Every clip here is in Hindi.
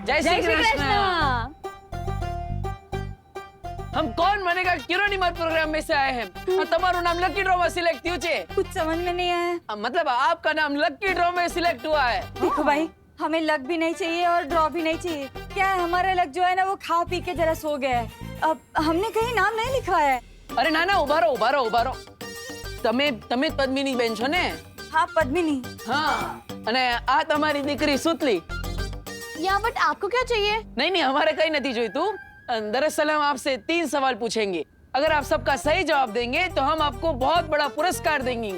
जय श्री कृष्ण। हम कौन बनेगा किरोनीमर प्रोग्राम में से आए हैं। तुम्हारा नाम लकी ड्रॉ में सिलेक्ट हुआ है। कुछ समझ में नहीं आया। मतलब आपका नाम लकी ड्रॉ में सिलेक्ट हुआ है। देखो भाई, हमें लक भी नहीं चाहिए और ड्रॉ भी नहीं चाहिए। क्या है, हमारा लक जो है ना वो खा पी के जरा सो गया है। अब हमने कहीं नाम नहीं लिखा है। अरे ना उभारो। તમે પદ્મિની બેન છો ને? हाँ पद्मिनी। हाँ, અને આ તમારી દીકરી સુતલી। या बट आपको क्या चाहिए? नहीं हमारे कहीं नहीं जोईतुं। दरअसल हम आपसे 3 सवाल पूछेंगे। अगर आप सबका सही जवाब देंगे तो हम आपको बहुत बड़ा पुरस्कार देंगे।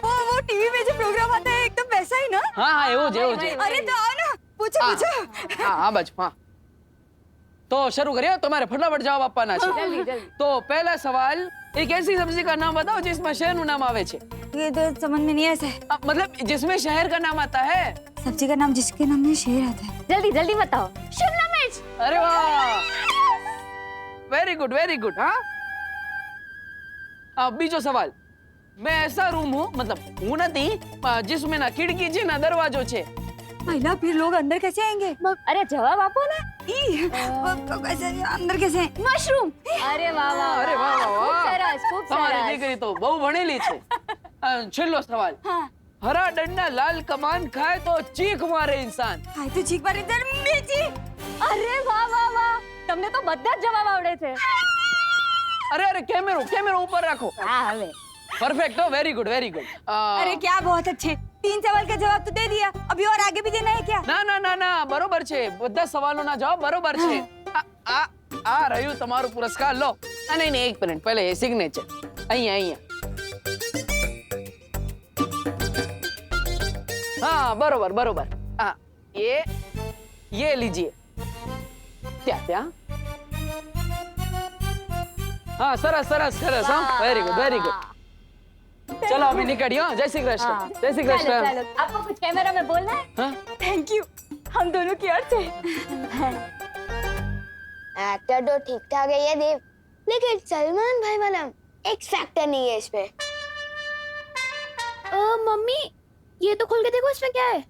वो टीवी में जो प्रोग्राम आता है एकदम वैसा ही ना? हाँ एवं ज। अरे तो आओ ना, पूछो। हाँ बस हाँ। तो शुरू करिए, तुम्हारे फटाफट जवाब आपना है। जल्दी। तो पहला सवाल, एक ऐसी सब्जी का नाम बताओ जिसमें शहर नु नाम आवे छे। ये तो समझ में नहीं ऐसा है। मतलब जिसमें शहर का नाम आता है। सब्जी का नाम जिसके नाम में शहर आता है। जल्दी बताओ। शिमला मिर्च। अरे वाह, वेरी गुड। हाँ अब बीजो सवाल, मैं ऐसा रूम हूँ, मतलब हूँ नहीं, जिसमें ना खिड़की छे ना दरवाजो छे। महिला फिर लोग अंदर कैसे आएंगे? अरे जवाब आपो ना। कैसे अंदर कैसे? मशरूम। अरे वाह। खूब તમારી सरस। દીકરી તો બહુ ભણેલી છે। છેલ્લો સવાલ, हाँ। हरा डंडा लाल कमान खाए तो चीख मारे इंसान। हाय तो चीख मारे इधर मिर्ची। अरे वाह। તમને તો બધા જ જવાબ આવડે છે। अरे कैमरो ऊपर रखो। હા હવે। परफेक्ट हो, वेरी गुड। अरे क्या बहुत अच्छे, 3 सवाल का जवाब तो दे दिया, अभी और आगे भी देना है क्या? ना बरोबर छे, બધા સવાલોના જવાબ બરોબર છે। આ રહ્યું તમારું પુરસ્કાર, લો। નહીં એક મિનિટ, પહેલે એ સિગ્નેચર અહીંયા। हाँ बरोबर। हाँ ये लीजिए। क्या? हाँ सरस। हाँ वेरी गुड। चलो अभी निकलियो। जय श्री कृष्ण। चलो, आपको कुछ कैमरा में बोलना है? हाँ? थैंक यू, हम दोनों की ओर से। एक्टर तो ठीक ठाक है ये देव, लेकिन सलमान भाई वाला एक्स फैक्टर नहीं है इसमें। मम्मी, ये तो खोल के देखो, इसमें क्या है?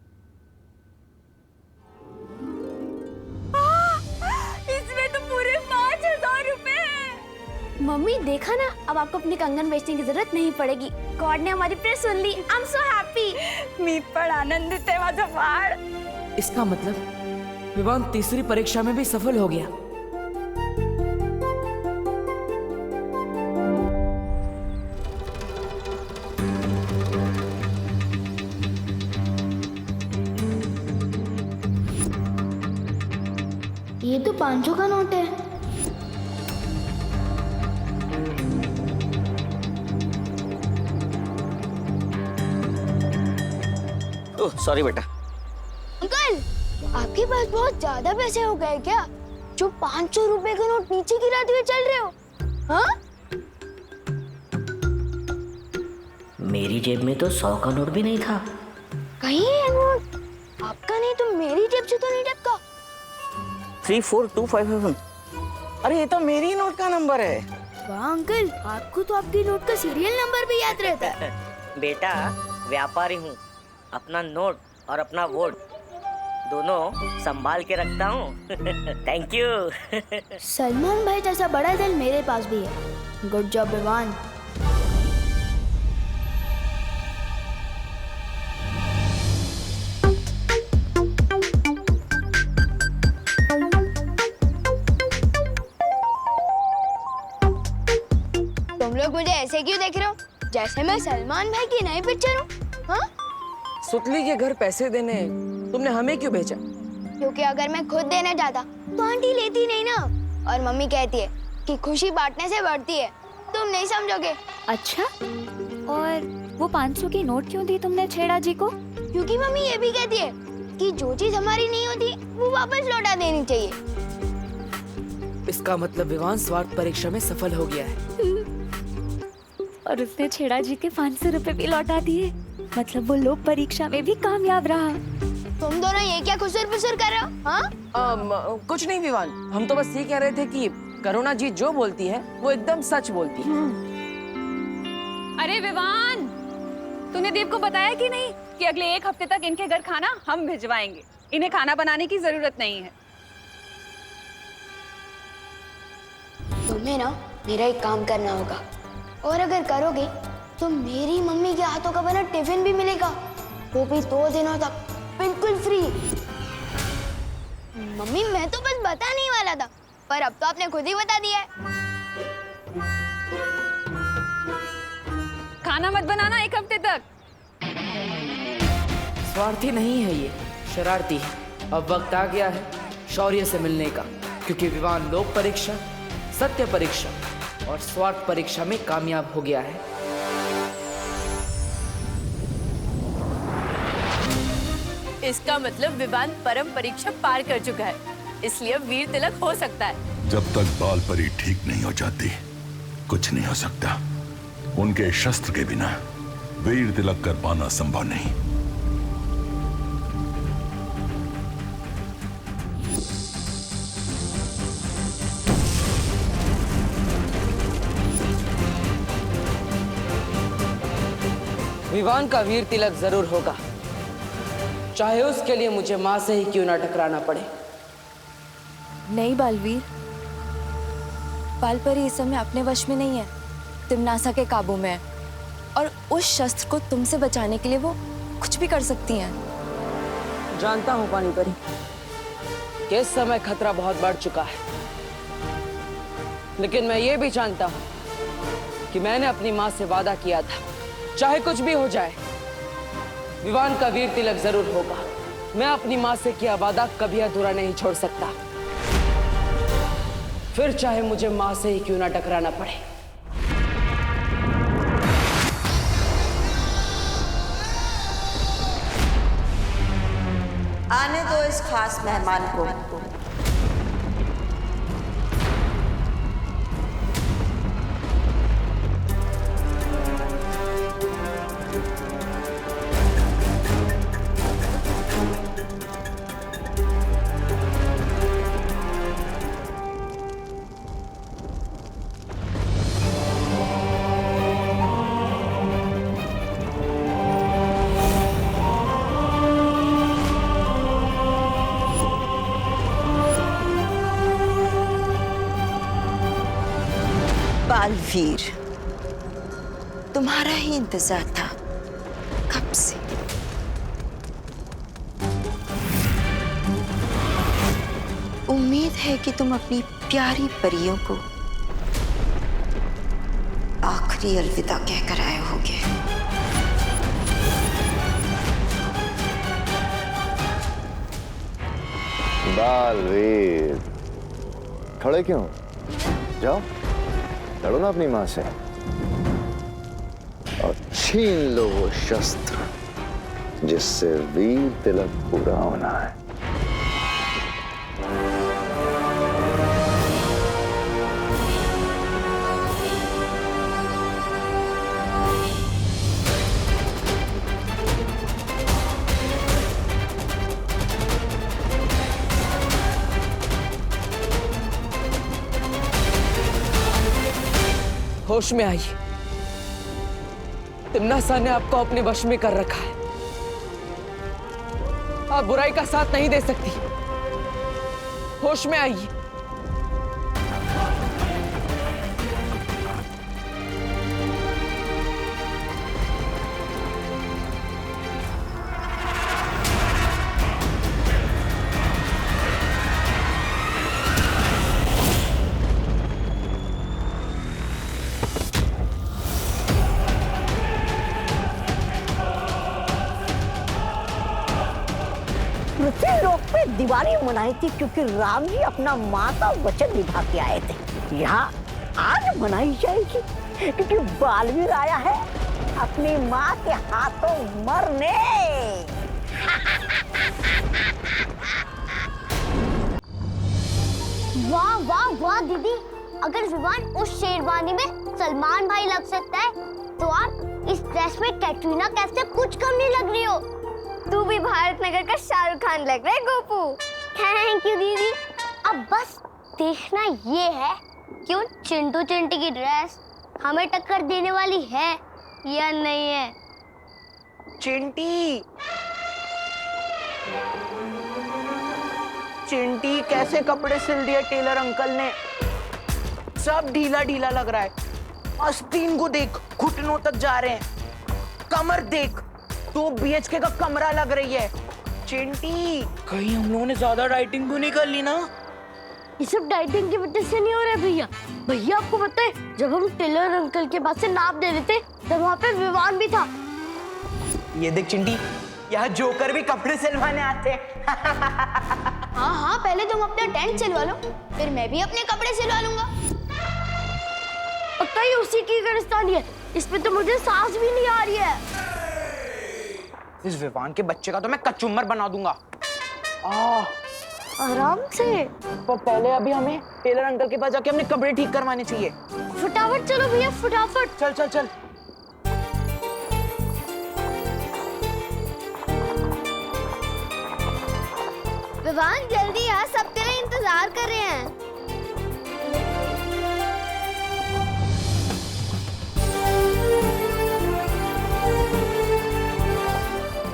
इसमें तो पूरे 5000 रुपए हैं। मम्मी देखा ना, अब आपको अपनी कंगन बेचने की जरूरत नहीं पड़ेगी। गॉड ने हमारी प्रेयर सुन ली। I am so happy. मी पण आनंदित आहे माझा बाळ। इसका मतलब विवान तीसरी परीक्षा में भी सफल हो गया। ये तो 500 का नोट है। ओह सॉरी बेटा। अंकल, आपके पास बहुत ज्यादा पैसे हो गए क्या, जो 500 रुपए का नोट नीचे गिराते हुए चल रहे हो? हाँ? मेरी जेब में तो 100 का नोट भी नहीं था। कहीं ये नोट आपका नहीं तो मेरी जेब से तो नहीं टपका? 34257। अरे ये तो मेरी नोट का नंबर है। वाह अंकल, आपको तो आपके नोट का सीरियल नंबर भी याद रहता है। बेटा व्यापारी हूँ, अपना नोट और अपना वोट दोनों संभाल के रखता हूँ। Thank you. सलमान भाई जैसा बड़ा दिल मेरे पास भी है। Good job Vivaan. तुम लोग मुझे ऐसे क्यों देख रहे हो, जैसे मैं सलमान भाई की नई पिक्चर हूँ? हाँ? सुतली के घर पैसे देने तुमने हमें क्यों भेजा? क्योंकि अगर मैं खुद देने जाता तो आंटी लेती नहीं ना, और मम्मी कहती है कि खुशी बांटने से बढ़ती है। तुम नहीं समझोगे। अच्छा, और वो 500 की नोट क्यों दी तुमने छेड़ा जी को? क्योंकि मम्मी ये भी कहती है कि जो चीज हमारी नहीं होती वो वापस लौटा देनी चाहिए। इसका मतलब विवान स्वार्थ परीक्षा में सफल हो गया है। और उसने छेड़ा जी के 500 रुपए भी लौटा दिए। मतलब वो लोग परीक्षा में भी कामयाब रहा। तुम दोनों ये क्या खुसुर-फुसुर कर रहे हो? हाँ? कुछ नहीं विवान, हम तो बस ये कह रहे थे कि करुणा जी जो बोलती है वो एकदम सच बोलती है। अरे विवान, तूने देव को बताया कि नहीं कि अगले 1 हफ्ते तक इनके घर खाना हम भिजवाएंगे? इन्हें खाना बनाने की जरूरत नहीं है। तुम्हें ना मेरा एक काम करना होगा, और अगर करोगे तो मेरी मम्मी के हाथों का बना टिफिन भी मिलेगा, वो भी 2 दिनों तक बिल्कुल फ्री। मम्मी मैं तो बस बताने वाला था, पर अब तो आपने खुद ही बता दिया है। खाना मत बनाना 1 हफ्ते तक। स्वार्थी नहीं है ये, शरारती है। अब वक्त आ गया है शौर्य से मिलने का, क्योंकि विवान लोक परीक्षा, सत्य परीक्षा और स्वार्थ परीक्षा में कामयाब हो गया है। इसका मतलब विवान परम परीक्षा पार कर चुका है, इसलिए वीर तिलक हो सकता है। जब तक बाल परी ठीक नहीं हो जाती कुछ नहीं हो सकता। उनके शस्त्र के बिना वीर तिलक कर पाना संभव नहीं। विवान का वीर तिलक जरूर होगा, चाहे उसके लिए मुझे मां से ही क्यों ना टकराना पड़े। नहीं बालवीर, बालपरी इस समय अपने वश में नहीं है, तिमनासा के काबू में है, और उस शस्त्र को तुमसे बचाने के लिए वो कुछ भी कर सकती हैं। जानता हूं पानी परी कि इस समय खतरा बहुत बढ़ चुका है, लेकिन मैं ये भी जानता हूं कि मैंने अपनी मां से वादा किया था, चाहे कुछ भी हो जाए विवान का वीर तिलक जरूर होगा। मैं अपनी मां से किया वादा कभी अधूरा नहीं छोड़ सकता, फिर चाहे मुझे मां से ही क्यों ना टकराना पड़े। आने दो इस खास मेहमान को। बालवीर, तुम्हारा ही इंतजार था कब से। उम्मीद है कि तुम अपनी प्यारी परियों को आखिरी अलविदा कहकर आए होगे। बालवीर, खड़े क्यों? जाओ लड़ो ना अपनी मां से और छीन लो वो शस्त्र जिससे वीर तिलक पूरा होना है। होश में आइए, तिमनासा ने आपको अपने वश में कर रखा है। आप बुराई का साथ नहीं दे सकती। होश में आइए। पृथ्वी लोक पे दिवाली मनाई थी क्योंकि राम जी अपना माँ का वचन निभा के आए थे। यहाँ आज मनाई जाएगी क्योंकि बालवीर आया है अपनी माँ के हाथों मरने। वाह वाह वाह दीदी, अगर विवान उस शेरवानी में सलमान भाई लग सकता है तो आप इस ड्रेस में कैटरीना कैफ से कुछ कम नहीं लग रही हो। तू भी भारत नगर का शाहरुख खान लग रहा है गोपू। थैंक यू दीदी। अब बस देखना ये है कि उन चिंटू चिंटी की ड्रेस हमें टक्कर देने वाली है या नहीं है। चिंटी, चिंटी कैसे कपड़े सिल दिए टेलर अंकल ने, सब ढीला ढीला लग रहा है। आस्तीन को देख, घुटनों तक जा रहे हैं। कमर देख, 2 BHK का कमरा लग रही है। चिंटी कहीं हम लोगों ने ज्यादा डाइटिंग तो नहीं कर ली ना? ये सब डाइटिंग की वजह से नहीं हो रहा है भैया। भैया आपको पता है, जब हम टेलर अंकल के पास से नाप दे रहे थे तब वहाँ पे विवान भी था। ये देख चिंटी, यहाँ जोकर भी कपड़े सिलवाने आते हैं। हाँ हाँ, पहले तुम अपना टेंट सिलवा लो, फिर मैं भी अपने कपड़े सिलवा लूंगा। पक्का ही उसी की गिरफ्तारी है, इसमें तो मुझे सांस भी नहीं आ रही है। इस विवान के बच्चे का तो मैं कचुम्बर बना दूंगा। आराम से। तो पहले अभी हमें टेलर अंकल के पास जाके अपने कपड़े ठीक करवाने चाहिए। फटाफट चलो भैया, फटाफट। चल चल चल। विवान जल्दी आ, सब तेरा इंतजार कर रहे हैं।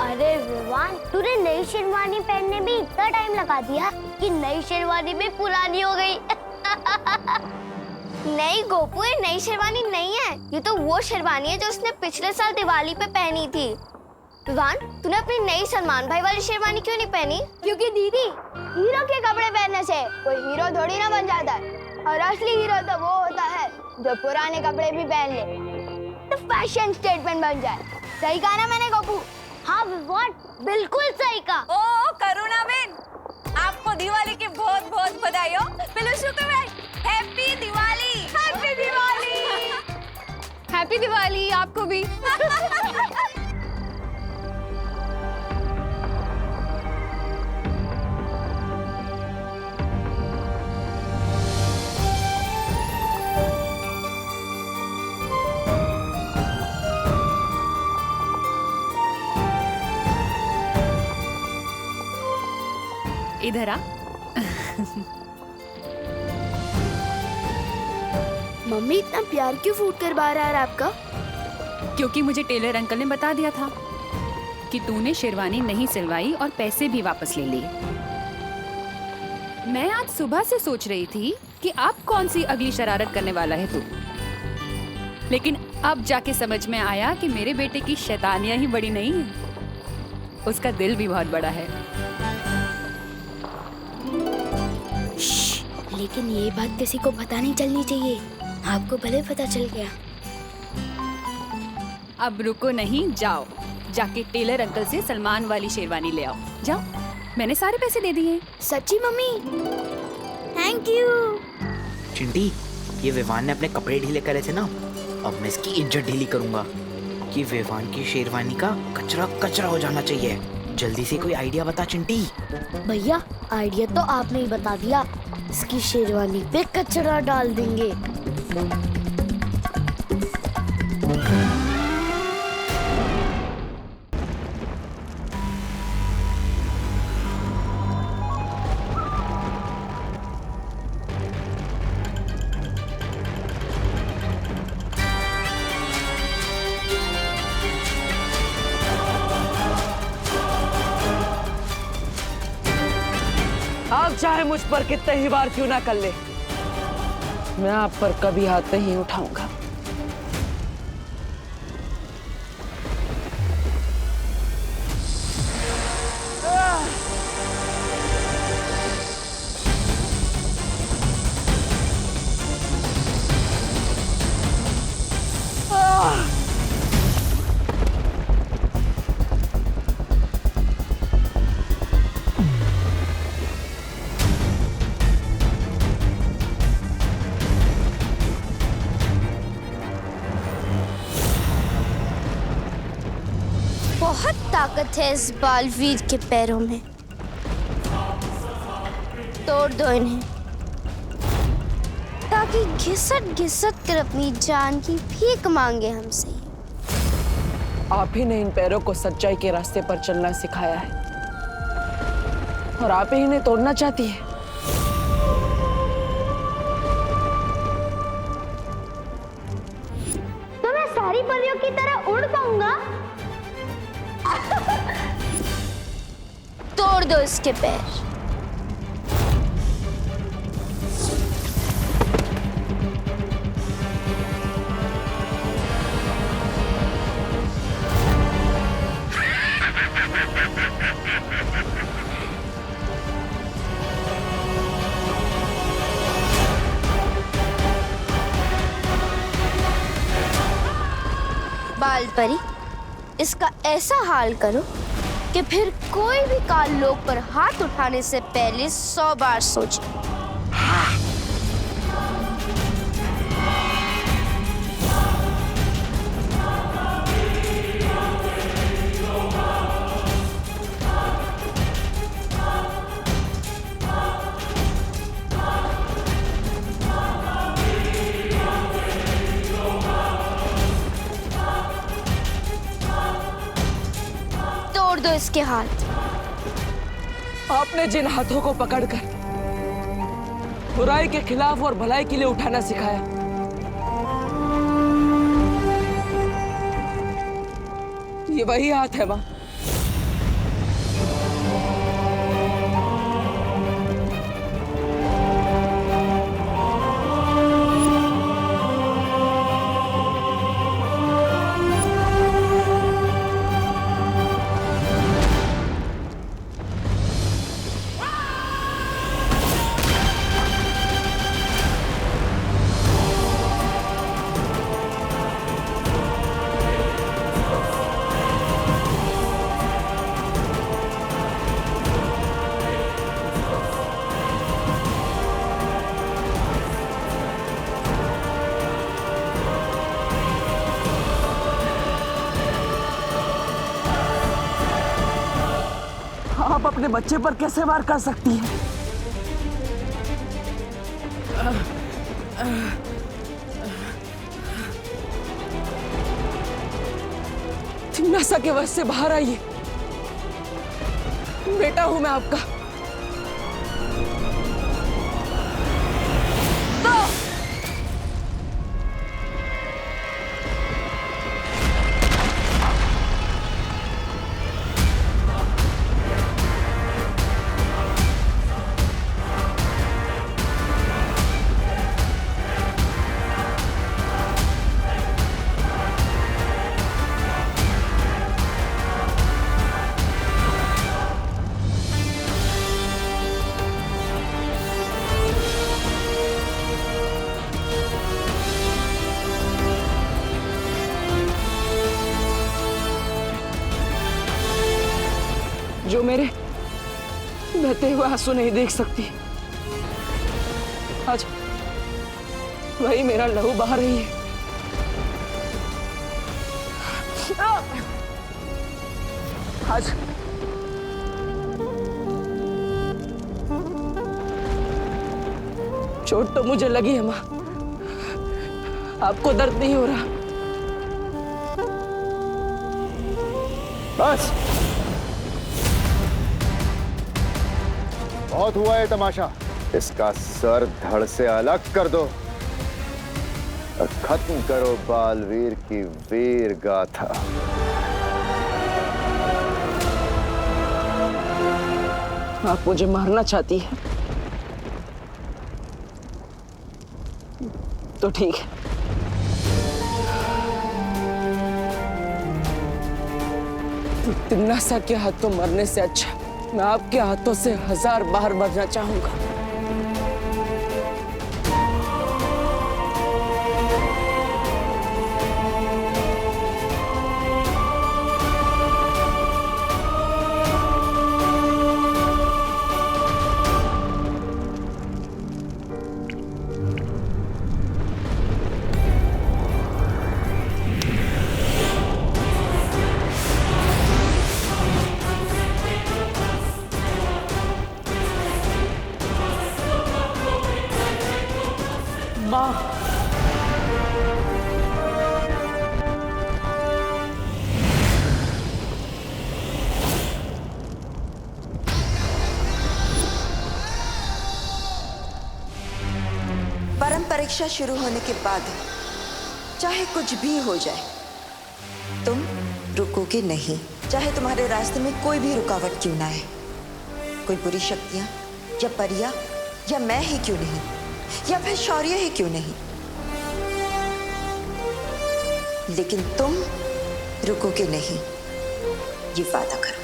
अरे विवान, तूने नई शेरवानी पहनने में इतना टाइम लगा दिया कि नई शेरवानी भी पुरानी हो गई। नहीं गोपू, ये नई शेरवानी नहीं है, ये तो वो शेरवानी है जो उसने पिछले साल दिवाली पे पहनी थी। विवान, तूने अपनी नई सलमान भाई वाली शेरवानी क्यों नहीं पहनी? क्योंकि दीदी, हीरो के कपड़े पहनने से कोई हीरो थोड़ी ना बन जाता है, और असली हीरो तो वो होता है जो पुराने कपड़े भी पहन ले, तो फैशन स्टेटमेंट बन जाए। सही कहा ना मैंने गोपू? हाँ विवान, बिल्कुल सही कहा। ओ करुणा बेन, आपको दिवाली की बहुत बहुत बधाई हो। Happy Diwali. Happy Diwali. Happy Diwali आपको भी। इधर आ। मम्मी, इतना प्यार क्यों फूट कर बाहर आ रहा है आपका? क्योंकि मुझे टेलर अंकल ने बता दिया था कि तूने शेरवानी नहीं सिलवाई और पैसे भी वापस ले लिए। मैं आज सुबह से सोच रही थी कि अब कौन सी अगली शरारत करने वाला है तू, लेकिन अब जाके समझ में आया कि मेरे बेटे की शैतानियां ही बड़ी नहीं है, उसका दिल भी बहुत बड़ा है। लेकिन ये बात किसी को पता नहीं चलनी चाहिए। आपको भले पता चल गया। अब रुको नहीं, जाओ जाके टेलर अंकल से सलमान वाली शेरवानी ले आओ। जाओ, मैंने सारे पैसे दे दिए। सच्ची मम्मी? Thank you. चिंटी, ये विवान ने अपने कपड़े ढीले करे थे ना, अब मैं इसकी इज्जत ढीली करूंगा कि विवान की शेरवानी का कचरा कचरा हो जाना चाहिए। जल्दी से कोई आइडिया बता चिंटी। भैया, आइडिया तो आपने ही बता दिया, इसकी शेरवानी पे कचरा डाल देंगे। आप चाहे मुझ पर कितने ही बार क्यों ना कर ले, मैं आप पर कभी हाथ नहीं उठाऊंगा। बहुत ताकत है इस बालवीर के पैरों में। तोड़ दो इन्हें, ताकि घिसट घिसट कर अपनी जान की भीख मांगे हमसे। आप ही ने इन पैरों को सच्चाई के रास्ते पर चलना सिखाया है, और आप ही इन्हें तोड़ना चाहती है। तो मैं सारी परियों की तरह उड़ पाऊंगा? तोड़ दो इसके पैर। बाल परी, इसका ऐसा हाल करो कि फिर कोई भी काल लोक पर हाथ उठाने से पहले 100 बार सोचे। तोड़ दो इसके हाथ। आपने जिन हाथों को पकड़कर बुराई के खिलाफ और भलाई के लिए उठाना सिखाया, ये वही हाथ है मां। आप अपने बच्चे पर कैसे वार कर सकती हैं? नशा के वश से बाहर आइए। बेटा हूं मैं आपका। जो मेरे बहते हुए आंसू नहीं देख सकती, आज वही मेरा लहू बहा रही है। आज चोट तो मुझे लगी है मां, आपको दर्द नहीं हो रहा। बस बहुत हुआ है तमाशा। इसका सर धड़ से अलग कर दो और खत्म करो बालवीर की वीर गाथा। आप मुझे मारना चाहती है तो ठीक है। तिम्नासा के हाथों मरने से अच्छा मैं आपके हाथों से 1000 बार मरना चाहूंगा। परम परीक्षा शुरू होने के बाद चाहे कुछ भी हो जाए, तुम रुकोगे नहीं, चाहे तुम्हारे रास्ते में कोई भी रुकावट क्यों ना आए। कोई बुरी शक्तियां या परियां या मैं ही क्यों नहीं, या फिर शौर्य ही क्यों नहीं, लेकिन तुम रुकोगे नहीं, ये वादा करो।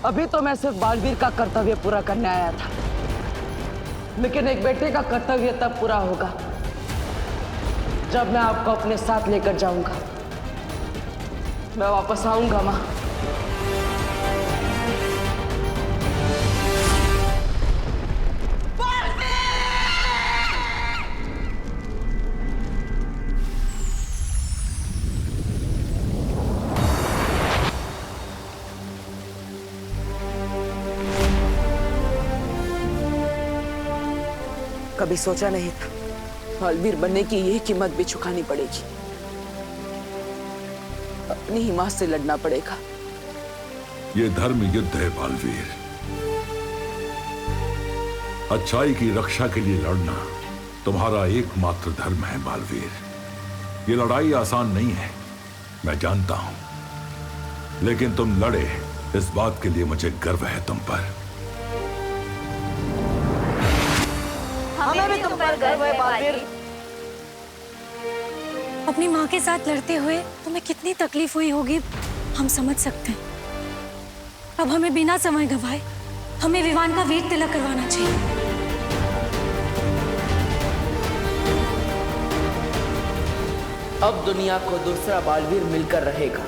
अभी तो मैं सिर्फ बालवीर का कर्तव्य पूरा करने आया था, लेकिन एक बेटे का कर्तव्य तब पूरा होगा जब मैं आपको अपने साथ लेकर जाऊंगा। मैं वापस आऊंगा माँ। कभी सोचा नहीं था बालवीर बनने की ये कीमत भी चुकानी पड़ेगी। अपनी ही मां से लड़ना पड़ेगा। ये धर्म युद्ध है बालवीर। अच्छाई की रक्षा के लिए लड़ना तुम्हारा एकमात्र धर्म है बालवीर। ये लड़ाई आसान नहीं है, मैं जानता हूं, लेकिन तुम लड़े, इस बात के लिए मुझे गर्व है तुम पर। हमें भी तुम पर गर्व है बालवीर। अपनी माँ के साथ लड़ते हुए तुम्हें कितनी तकलीफ हुई होगी हम समझ सकते हैं। अब हमें बिना समय गंवाए हमें विवान का वीर तिलक करवाना चाहिए। अब दुनिया को दूसरा बालवीर मिलकर रहेगा।